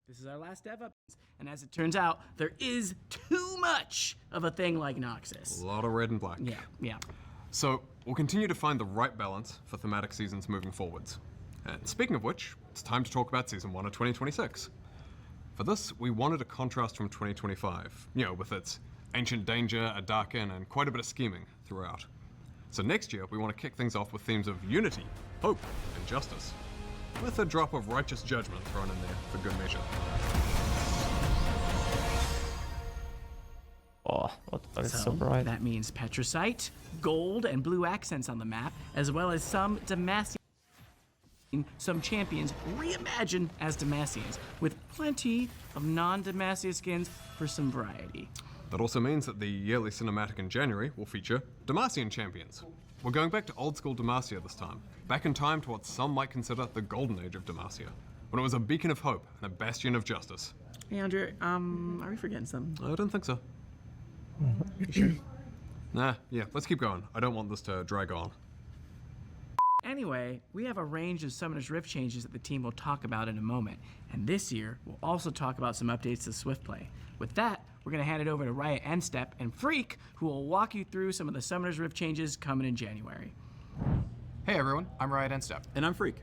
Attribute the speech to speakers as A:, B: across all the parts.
A: This is our last dev up, and as it turns out, there is too much of a thing like Noxus.
B: A lot of red and black.
A: Yeah.
B: So we'll continue to find the right balance for thematic seasons moving forwards. And speaking of which, it's time to talk about Season 1 of 2026. For this, we wanted a contrast from 2025, with its ancient danger, a dark end, and quite a bit of scheming throughout. So next year, we want to kick things off with themes of unity, hope, and justice, with a drop of righteous judgment thrown in there for good measure.
C: Oh, what the fuck is so bright?
A: That means Petricite, gold, and blue accents on the map, as well as some Demacian, some champions reimagined as Demacians, with plenty of non-Demacia skins for some variety.
B: That also means that the yearly cinematic in January will feature Demacian champions. We're going back to old school Demacia this time, back in time to what some might consider the golden age of Demacia, when it was a beacon of hope and a bastion of justice.
A: Hey Andre, are we forgetting something?
B: I don't think so.
A: You sure?
B: Yeah, let's keep going. I don't want this to drag on.
A: Anyway, we have a range of Summoner's Rift changes that the team will talk about in a moment, and this year we'll also talk about some updates to Swift Play. With that, we're going to hand it over to Riot and Step and Freak, who will walk you through some of the Summoner's Rift changes coming in January.
D: Hey everyone, I'm Riot and Step.
E: And I'm Freak.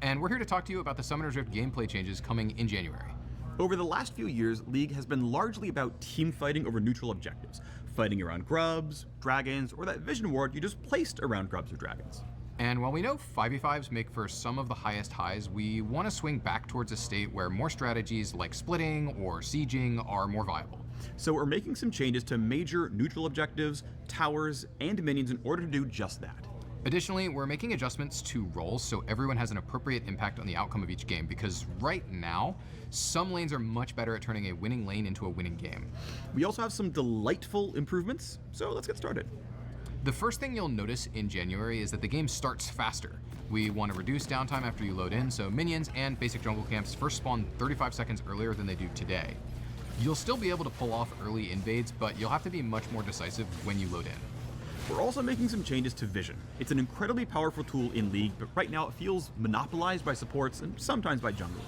D: And we're here to talk to you about the Summoner's Rift gameplay changes coming in January.
E: Over the last few years, League has been largely about team fighting over neutral objectives, fighting around grubs, dragons, or that vision ward you just placed around grubs or dragons.
D: And while we know 5v5s make for some of the highest highs, we want to swing back towards a state where more strategies like splitting or sieging are more viable.
E: So we're making some changes to major neutral objectives, towers, and minions in order to do just that.
D: Additionally, we're making adjustments to roles so everyone has an appropriate impact on the outcome of each game, because right now, some lanes are much better at turning a winning lane into a winning game.
E: We also have some delightful improvements, so let's get started.
D: The first thing you'll notice in January is that the game starts faster. We want to reduce downtime after you load in, so minions and basic jungle camps first spawn 35 seconds earlier than they do today. You'll still be able to pull off early invades, but you'll have to be much more decisive when you load in.
E: We're also making some changes to Vision. It's an incredibly powerful tool in League, but right now it feels monopolized by supports and sometimes by junglers.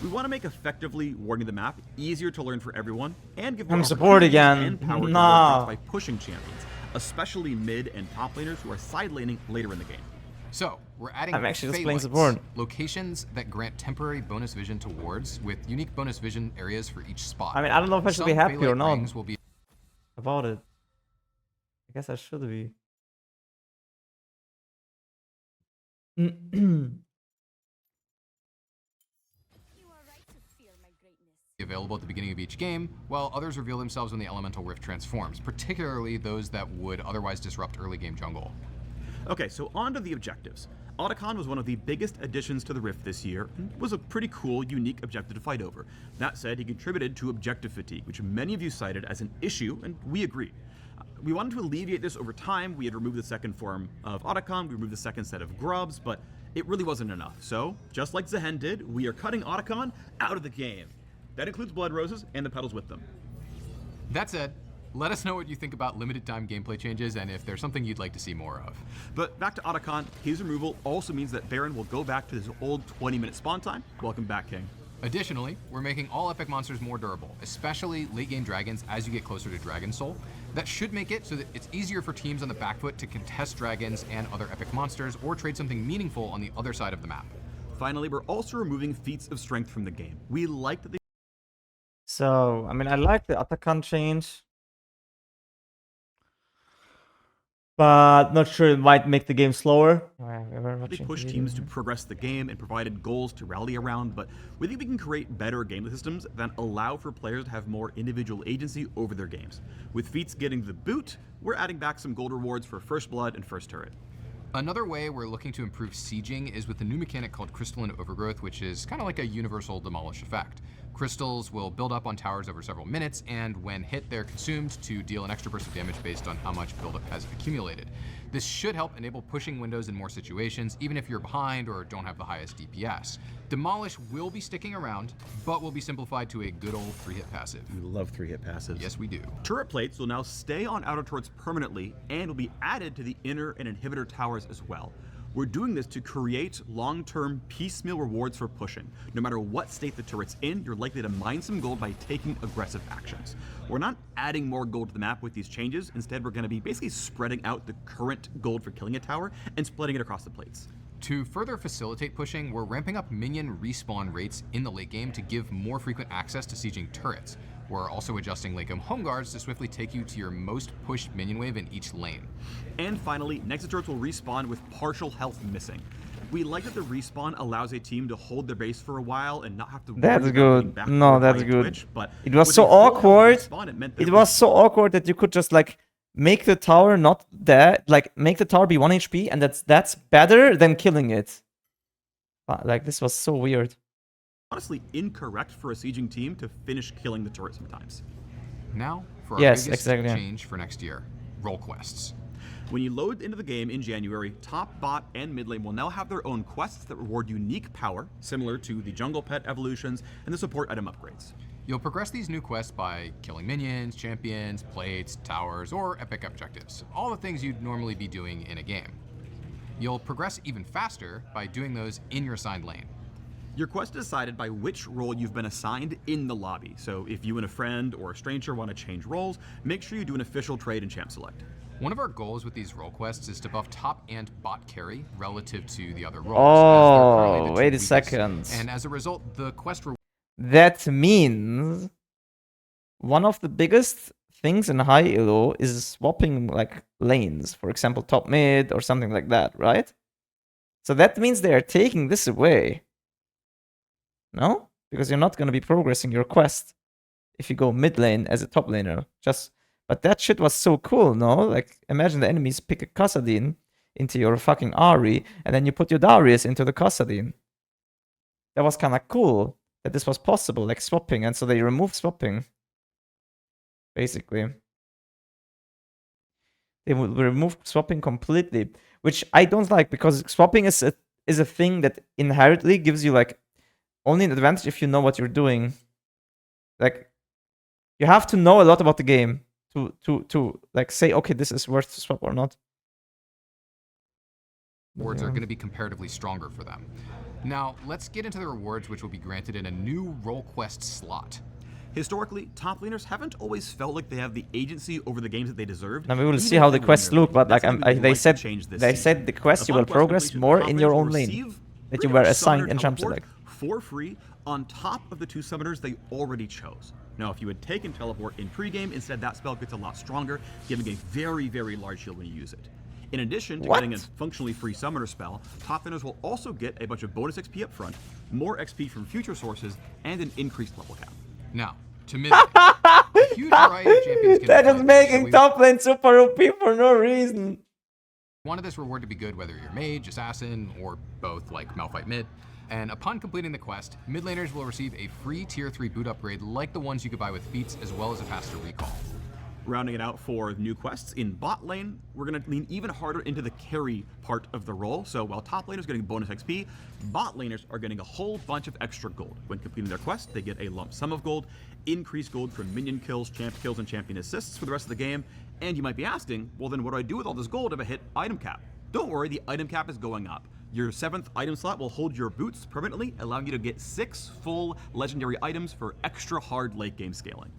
E: We want to make effectively warding the map easier to learn for everyone, and give more
C: support again.
E: and power to
C: Nah.
E: by pushing champions, especially mid and top laners who are side laning later in the game.
D: So, we're adding
C: I'm actually just playing
D: Phaelites,
C: support.
D: locations that grant temporary bonus vision to wards with unique bonus vision areas for each spot.
C: I mean, I don't know if I should be
D: Some
C: happy or
D: Phaelite
C: not
D: rings will be
C: about it. I guess I should be.
D: available at the beginning of each game, while others reveal themselves when the Elemental Rift transforms, particularly those that would otherwise disrupt early game jungle.
E: Okay, so on to the objectives. Otacon was one of the biggest additions to the Rift this year, and was a pretty cool, unique objective to fight over. That said, he contributed to objective fatigue, which many of you cited as an issue, and we agree. We wanted to alleviate this over time. We had removed the second form of Otacon, we removed the second set of grubs, but it really wasn't enough. So, just like Zehen did, we are cutting Otacon out of the game. That includes Blood Roses and the petals with them.
D: That said, let us know what you think about limited time gameplay changes and if there's something you'd like to see more of.
E: But back to Otacon, his removal also means that Baron will go back to his old 20-minute spawn time. Welcome back, King.
D: Additionally, we're making all epic monsters more durable, especially late game dragons as you get closer to Dragon Soul. That should make it so that it's easier for teams on the back foot to contest dragons and other epic monsters or trade something meaningful on the other side of the map.
E: Finally, we're also removing feats of strength from the game. We like that they
C: So, I mean, I like the Otacon change, but not sure it might make the game slower.
E: They push teams to progress the game and provided goals to rally around, but we think we can create better game systems that allow for players to have more individual agency over their games. With feats getting the boot, we're adding back some gold rewards for First Blood and First Turret.
D: Another way we're looking to improve sieging is with a new mechanic called Crystalline Overgrowth, which is kind of like a universal demolish effect. Crystals will build up on towers over several minutes, and when hit, they're consumed to deal an extra burst of damage based on how much buildup has accumulated. This should help enable pushing windows in more situations, even if you're behind or don't have the highest DPS. Demolish will be sticking around, but will be simplified to a good old 3-hit passive.
E: We love 3-hit passives.
D: Yes, we do.
E: Turret plates will now stay on outer turrets permanently and will be added to the inner and inhibitor towers as well. We're doing this to create long-term piecemeal rewards for pushing. No matter what state the turret's in, you're likely to mine some gold by taking aggressive actions. We're not adding more gold to the map with these changes. Instead, we're going to be basically spreading out the current gold for killing a tower and splitting it across the plates.
D: To further facilitate pushing, we're ramping up minion respawn rates in the late game to give more frequent access to sieging turrets. We're also adjusting late game home guards to swiftly take you to your most pushed minion wave in each lane.
E: And finally, Nexus turrets will respawn with partial health missing. We like that the respawn allows a team to hold their base for a while and not have to worry
C: That's
E: about going
C: good.
E: back
C: No,
E: to
C: that's
E: high
C: good.
E: Twitch, but
C: It was
E: with
C: so
E: a full health
C: awkward.
E: respawn, it meant that
C: It was so awkward that you could just like make the tower not that, like make the tower be 1 HP, and that's better than killing it. Like this was so weird.
E: honestly incorrect for a sieging team to finish killing the turret sometimes.
D: Now, for our
C: Yes,
D: biggest
C: exactly.
D: change for next year, role quests.
E: When you load into the game in January, top, bot, and mid lane will now have their own quests that reward unique power, similar to the jungle pet evolutions and the support item upgrades.
D: You'll progress these new quests by killing minions, champions, plates, towers, or epic objectives. All the things you'd normally be doing in a game. You'll progress even faster by doing those in your assigned lane.
E: Your quest is decided by which role you've been assigned in the lobby, so if you and a friend or a stranger want to change roles, make sure you do an official trade in Champ Select.
D: One of our goals with these role quests is to buff top and bot carry relative to the other roles.
C: Oh,
D: as they're currently the two
C: wait a
D: weakest.
C: second.
D: And as a result, the quest
C: That means one of the biggest things in high elo is swapping like lanes, for example, top mid or something like that, right? So that means they are taking this away. No? Because you're not going to be progressing your quest if you go mid lane as a top laner. But that shit was so cool, no? Like, imagine the enemies pick a Kha'Zix into your fucking Ahri, and then you put your Darius into the Kha'Zix. That was kind of cool that this was possible, like swapping, and so they removed swapping. Basically. They would remove swapping completely, which I don't like, because swapping is a thing that inherently gives you like only an advantage if you know what you're doing. Like, you have to know a lot about the game to like say, okay, this is worth to swap or not.
D: rewards are going to be comparatively stronger for them. Now, let's get into the rewards which will be granted in a new role quest slot.
E: Historically, top laners haven't always felt like they have the agency over the games that they deserved.
C: Now we will
E: even
C: see how the
E: in
C: quests
E: linear
C: look,
E: lane.
C: but like
E: That's something we'd
C: they
E: like to
C: said
E: change this
C: they
E: season.
C: said the quest you
E: Upon
C: will
E: quest
C: progress
E: completion,
C: more
E: top
C: in your
E: laners
C: own
E: will
C: lane
E: receive
C: that
E: pretty
C: you were
E: much
C: assigned
E: summoner
C: in Champ
E: teleport
C: Select.
E: for free on top of the two summoners they already chose. Now, if you had taken teleport in pregame, instead that spell gets a lot stronger, giving a very, very large shield when you use it. In addition to getting a functionally free summoner spell, top laners will also get a bunch of bonus XP up front, more XP from future sources, and an increased level cap.
D: Now, to mid lane. A huge variety of champions can
C: They're
D: be
C: just
D: played,
C: making
D: so we
C: top lane super OP for no reason.
D: wanted this reward to be good whether you're mage, assassin, or both, like Malphite mid. And upon completing the quest, mid laners will receive a free tier 3 boot upgrade like the ones you could buy with feats, as well as a faster recall.
E: Rounding it out for new quests, in bot lane, we're going to lean even harder into the carry part of the role. So while top laners are getting bonus XP, bot laners are getting a whole bunch of extra gold. When completing their quest, they get a lump sum of gold, increased gold from minion kills, champ kills, and champion assists for the rest of the game. And you might be asking, well then what do I do with all this gold if I hit item cap? Don't worry, the item cap is going up. Your 7th item slot will hold your boots permanently, allowing you to get 6 full legendary items for extra hard late game scaling.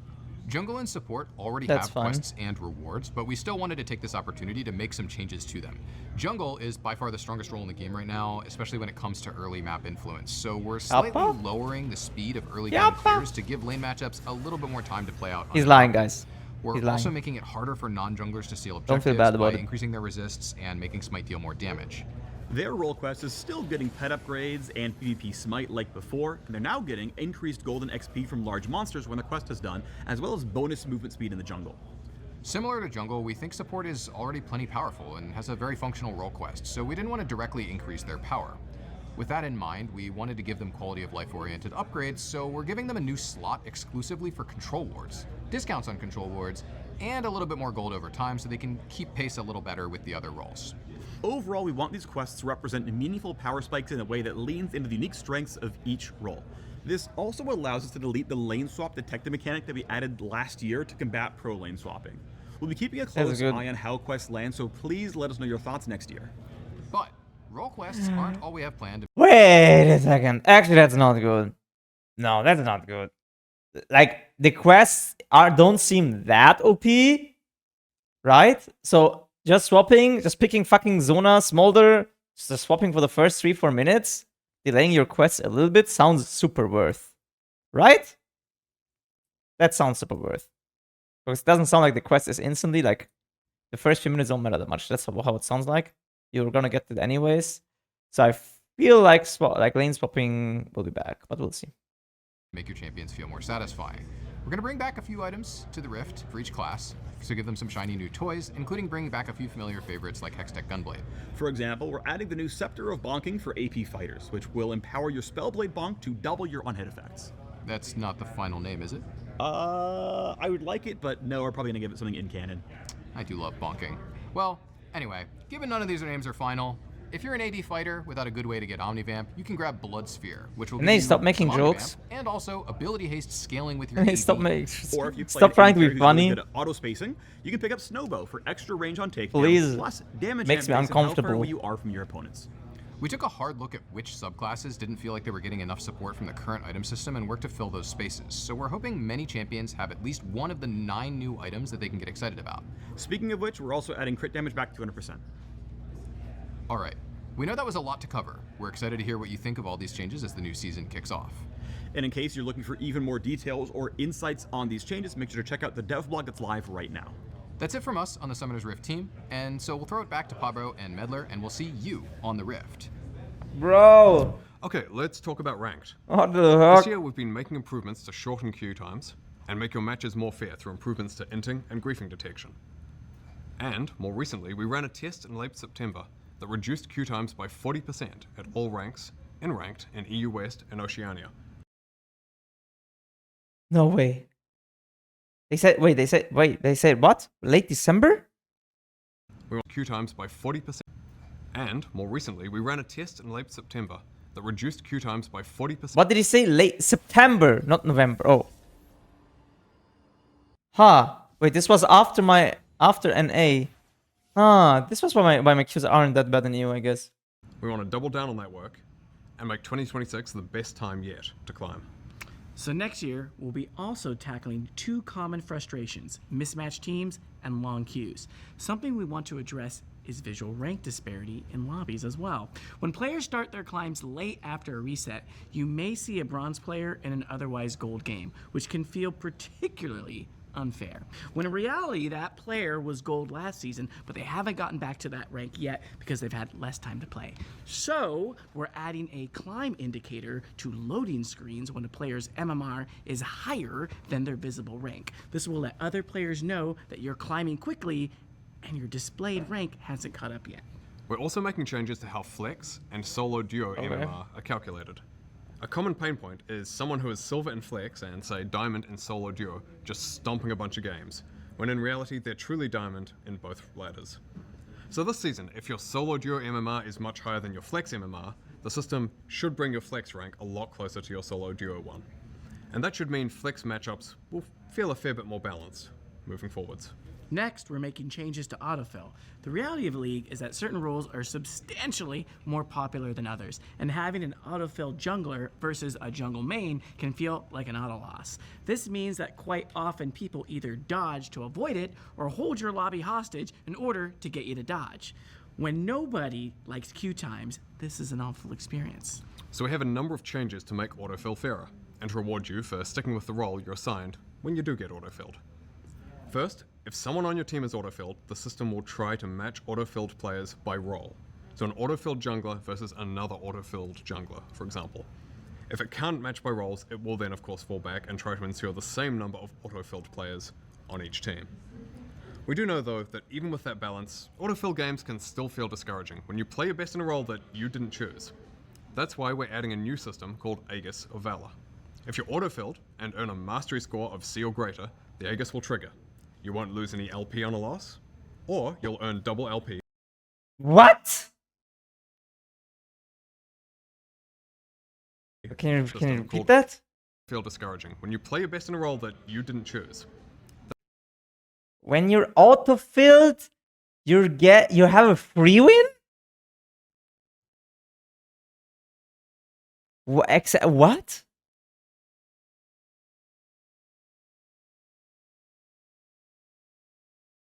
D: Jungle and support already
C: That's
D: have
C: fine.
D: quests and rewards, but we still wanted to take this opportunity to make some changes to them. Jungle is by far the strongest role in the game right now, especially when it comes to early map influence. So we're slightly
C: Yappa?
D: lowering the speed of early game
C: Yappa?
D: clears to give lane matchups a little bit more time to play out.
C: He's
D: on
C: lying,
D: top.
C: guys.
D: We're
C: He's
D: also
C: lying.
D: making it harder for non-junglers to steal
C: Don't
D: objectives
C: feel bad about
D: by
C: it.
D: increasing their resists and making Smite deal more damage.
E: Their role quest is still getting pet upgrades and PvP smite like before, and they're now getting increased gold and XP from large monsters when the quest is done, as well as bonus movement speed in the jungle.
D: Similar to jungle, we think support is already plenty powerful and has a very functional role quest, so we didn't want to directly increase their power. With that in mind, we wanted to give them quality of life oriented upgrades, so we're giving them a new slot exclusively for control wards, discounts on control wards, and a little bit more gold over time so they can keep pace a little better with the other roles.
E: Overall, we want these quests to represent meaningful power spikes in a way that leans into the unique strengths of each role. This also allows us to delete the lane swap detective mechanic that we added last year to combat pro lane swapping. We'll be keeping a close
C: good.
E: eye on how quests land, so please let us know your thoughts next year.
D: But role quests aren't all we have planned.
C: Wait a second. Actually, that's not good. No, that's not good. Like the quests don't seem that OP, right? So just picking fucking Zona, Smolder, just swapping for the first 3-4 minutes, delaying your quests a little bit sounds super worth, right? That sounds super worth. Because it doesn't sound like the quest is instantly like the first few minutes don't matter that much. That's how it sounds like. You're gonna get it anyways. So I feel like lane swapping will be back, but we'll see.
D: Make your champions feel more satisfying. We're going to bring back a few items to the Rift for each class, so give them some shiny new toys, including bringing back a few familiar favorites like Hextech Gunblade.
E: For example, we're adding the new Scepter of Bonking for AP fighters, which will empower your Spellblade Bonk to double your on-hit effects.
D: That's not the final name, is it?
E: I would like it, but no, we're probably going to give it something in canon.
D: I do love bonking. Well, anyway, given none of these names are final, if you're an AD fighter without a good way to get Omnivamp, you can grab Blood Sphere, which will
C: And then
D: give
C: you stop
D: you
C: making
D: Omnivamp
C: jokes.
D: and also ability haste scaling with your
C: Hey,
D: AD.
E: Or if you play
C: stop trying to be funny.
E: Good at auto spacing, you can pick up Snowbow for extra range on takedown,
C: Please.
E: plus damage
C: Makes me
E: based on how far
C: uncomfortable.
E: away you are from your opponents.
D: We took a hard look at which subclasses didn't feel like they were getting enough support from the current item system and worked to fill those spaces. So we're hoping many champions have at least one of the 9 new items that they can get excited about.
E: Speaking of which, we're also adding crit damage back to 200%.
D: All right, we know that was a lot to cover. We're excited to hear what you think of all these changes as the new season kicks off.
E: And in case you're looking for even more details or insights on these changes, make sure to check out the dev blog that's live right now.
D: That's it from us on the Summoners Rift team, and so we'll throw it back to Pablo and Medler, and we'll see you on the Rift.
C: Bro,
B: Okay, let's talk about ranked.
C: what the
B: This
C: heck?
B: year we've been making improvements to shorten queue times and make your matches more fair through improvements to inting and griefing detection. And, more recently, we ran a test in late September that reduced queue times by 40% at all ranks in ranked in EU West and Oceania.
C: No way. They said what? Late December?
B: We ran queue times by 40%. And, more recently, we ran a test in late September that reduced queue times by 40%.
C: What did he say? Late September, not November. Oh. Huh. Wait, this was after NA. This was why my queues aren't that bad in EU, I guess.
B: We want to double down on that work and make 2026 the best time yet to climb.
A: So next year, we'll be also tackling 2 common frustrations, mismatched teams and long queues. Something we want to address is visual rank disparity in lobbies as well. When players start their climbs late after a reset, you may see a bronze player in an otherwise gold game, which can feel particularly unfair. When in reality, that player was gold last season, but they haven't gotten back to that rank yet because they've had less time to play. So we're adding a climb indicator to loading screens when a player's MMR is higher than their visible rank. This will let other players know that you're climbing quickly and your displayed rank hasn't caught up yet.
B: We're also making changes to how flex and solo duo MMR are calculated. A common pain point is someone who is silver in flex and, say, diamond in solo duo just stomping a bunch of games, when in reality they're truly diamond in both ladders. So this season, if your solo duo MMR is much higher than your flex MMR, the system should bring your flex rank a lot closer to your solo duo one. And that should mean flex matchups will feel a fair bit more balanced moving forwards.
A: Next, we're making changes to autofill. The reality of the league is that certain roles are substantially more popular than others, and having an autofill jungler versus a jungle main can feel like an auto loss. This means that quite often people either dodge to avoid it or hold your lobby hostage in order to get you to dodge. When nobody likes queue times, this is an awful experience.
B: So we have a number of changes to make autofill fairer, and to reward you for sticking with the role you're assigned when you do get autofilled. First, if someone on your team is autofilled, the system will try to match autofilled players by role. So an autofilled jungler versus another autofilled jungler, for example. If it can't match by roles, it will then of course fall back and try to ensure the same number of autofilled players on each team. We do know though that even with that balance, autofill games can still feel discouraging when you play your best in a role that you didn't choose. That's why we're adding a new system called Aegis of Valor. If you're autofilled and earn a mastery score of C or greater, the Aegis will trigger. You won't lose any LP on a loss, or you'll earn double LP.
C: What? Can you repeat
B: called
C: that?
B: Feel discouraging when you play your best in a role that you didn't choose.
C: When you're auto-filled, you have a free win? What?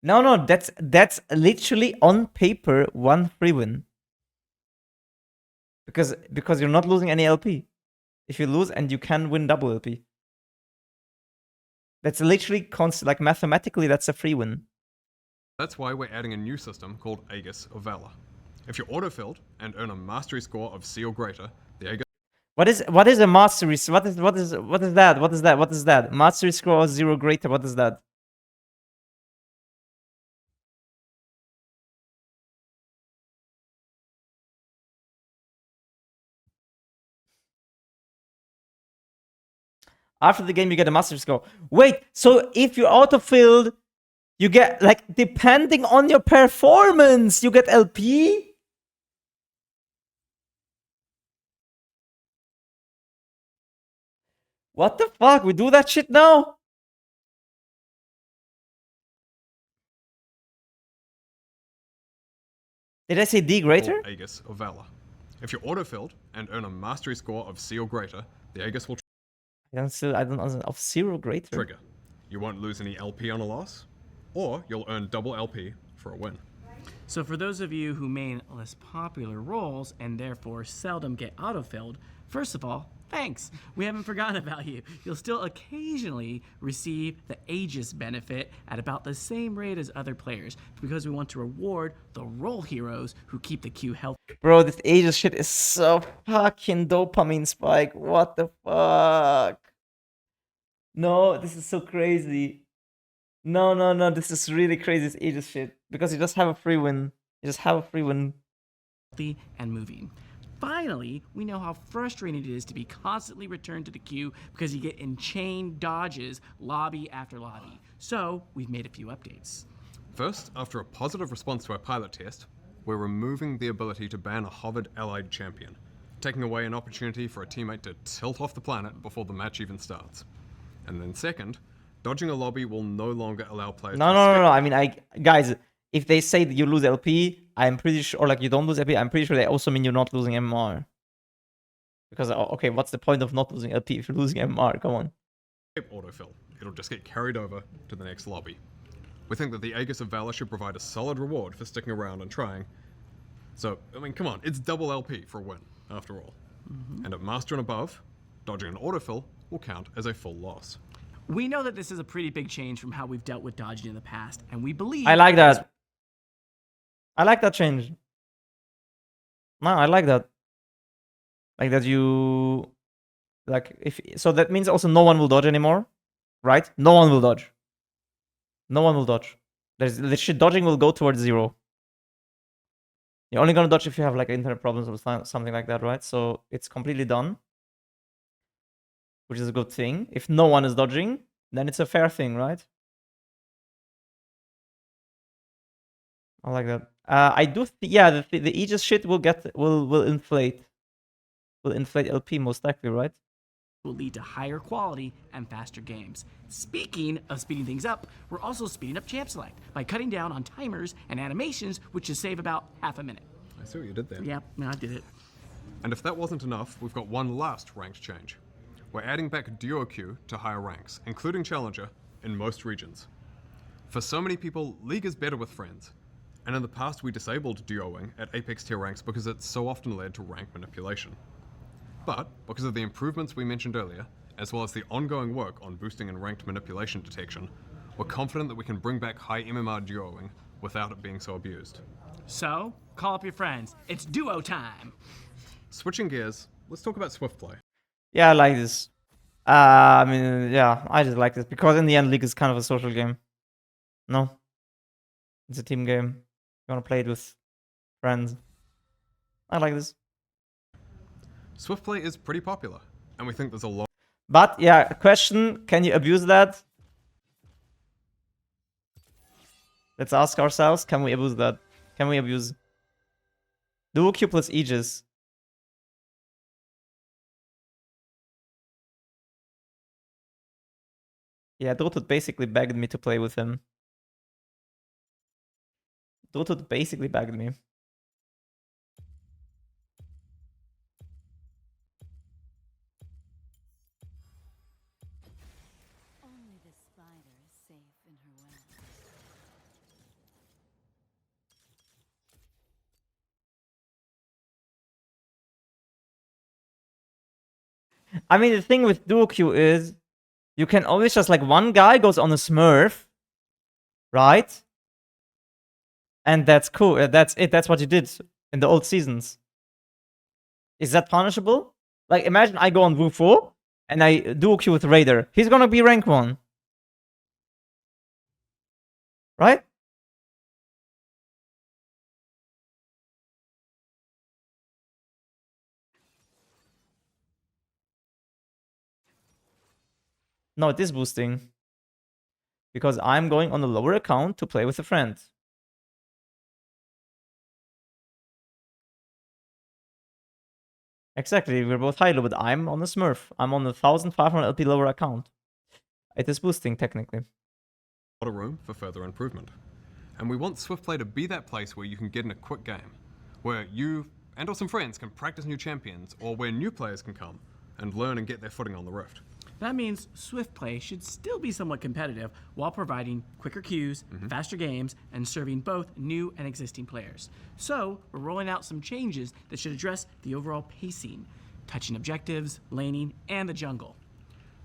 C: No, that's literally on paper one free win. Because you're not losing any LP. If you lose and you can win double LP. That's literally constant, like mathematically that's a free win.
B: That's why we're adding a new system called Aegis of Valor. If you're autofilled and earn a mastery score of C or greater, the Aegis
C: What is a mastery? What is that? What is that? Mastery score of 0 greater. What is that? After the game, you get a mastery score. Wait, so if you're autofilled, you get, like, depending on your performance, you get LP? What the fuck? We do that shit now? Did I say D greater?
B: called Aegis of Valor. If you're autofilled and earn a mastery score of C or greater, the Aegis will
C: I don't know, of 0 greater.
B: trigger. You won't lose any LP on a loss, or you'll earn double LP for a win.
A: So for those of you who main less popular roles and therefore seldom get autofilled, first of all, thanks. We haven't forgotten about you. You'll still occasionally receive the Aegis benefit at about the same rate as other players because we want to reward the role heroes who keep the queue healthy.
C: Bro, this Aegis shit is so fucking dopamine spike. What the fuck? No, this is so crazy. No, this is really crazy, this Aegis shit. Because you just have a free win. You just have a free win.
A: And moving. Finally, we know how frustrating it is to be constantly returned to the queue because you get enchained dodges lobby after lobby. So we've made a few updates.
B: First, after a positive response to our pilot test, we're removing the ability to ban a hovered allied champion, taking away an opportunity for a teammate to tilt off the planet before the match even starts. And then second, dodging a lobby will no longer allow players to
C: No. I mean, guys, if they say that you lose LP, I'm pretty sure, or like you don't lose LP, I'm pretty sure they also mean you're not losing MMR. Because, okay, what's the point of not losing LP if you're losing MMR? Come on.
B: autofill. It'll just get carried over to the next lobby. We think that the Aegis of Valor should provide a solid reward for sticking around and trying. So, I mean, come on, it's double LP for a win, after all. And at Master and above, dodging an autofill will count as a full loss.
A: We know that this is a pretty big change from how we've dealt with dodging in the past, and we believe...
C: I like that. I like that change. No, I like that. Like that you... Like, if... So that means also no one will dodge anymore, right? No one will dodge. No one will dodge. The shit dodging will go towards 0. You're only gonna dodge if you have like internet problems or something like that, right? So it's completely done, which is a good thing. If no one is dodging, then it's a fair thing, right? I like that. I do, yeah. The Aegis shit will inflate LP most likely, right?
A: will lead to higher quality and faster games. Speaking of speeding things up, we're also speeding up Champ Select by cutting down on timers and animations, which should save about half a minute.
B: I see what you did there.
A: Yeah, I did it.
B: And if that wasn't enough, we've got one last ranked change. We're adding back duo queue to higher ranks, including Challenger, in most regions. For so many people, League is better with friends. And in the past, we disabled duoing at Apex tier ranks because it so often led to rank manipulation. But, because of the improvements we mentioned earlier, as well as the ongoing work on boosting and ranked manipulation detection, we're confident that we can bring back high MMR duoing without it being so abused.
A: So, call up your friends. It's duo time.
B: Switching gears, let's talk about Swift Play.
C: Yeah, I like this. I mean, yeah, I just like this because in the end, League is kind of a social game. No, it's a team game. You want to play it with friends. I like this.
B: Swift Play is pretty popular, and we think there's a lot.
C: But yeah, question: can you abuse that? Let's ask ourselves: can we abuse that? Can we abuse duo Q plus Aegis? Yeah, Dotut basically begged me to play with him. Dotut basically begged me.
F: spider is safe in her web.
C: I mean, the thing with duo queue is you can always just like one guy goes on a smurf, right? And that's cool. That's it. That's what you did in the old seasons. Is that punishable? Like, imagine I go on Wu4 and I duo queue with Raider. He's gonna be rank 1. Right? No, it is boosting. Because I'm going on the lower account to play with a friend. Exactly, we're both high low, but I'm on the Smurf. I'm on the 1500 LP lower account. It is boosting, technically.
B: A lot of room for further improvement. And we want Swiftplay to be that place where you can get in a quick game, where you and or some friends can practice new champions, or where new players can come and learn and get their footing on the Rift.
A: That means Swiftplay should still be somewhat competitive while providing quicker queues, faster games, and serving both new and existing players. So, we're rolling out some changes that should address the overall pacing, touching objectives, laning, and the jungle.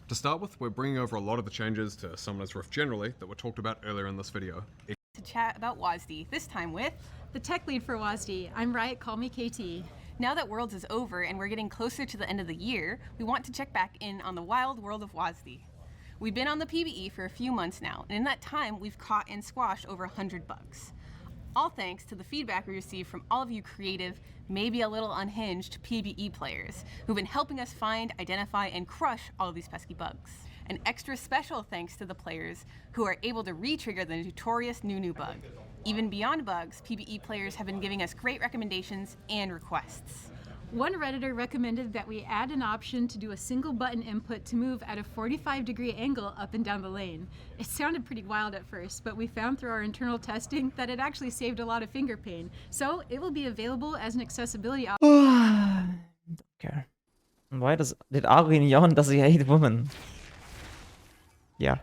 B: To start with, we're bringing over a lot of the changes to Summoner's Rift generally that were talked about earlier in this video.
G: To chat about WASD, this time with
H: the tech lead for WASD. I'm Riot, call me KT.
G: Now that Worlds is over and we're getting closer to the end of the year, we want to check back in on the wild world of WASD. We've been on the PvE for a few months now, and in that time we've caught and squashed over 100 bugs. All thanks to the feedback we received from all of you creative, maybe a little unhinged PvE players who've been helping us find, identify, and crush all of these pesky bugs. An extra special thanks to the players who are able to re-trigger the notorious new bug. Even beyond bugs, PvE players have been giving us great recommendations and requests.
H: One Redditor recommended that we add an option to do a single button input to move at a 45-degree angle up and down the lane. It sounded pretty wild at first, but we found through our internal testing that it actually saved a lot of finger pain. So it will be available as an accessibility option.
C: Don't care. Why did Agurin yawn? Does he hate women? Yeah.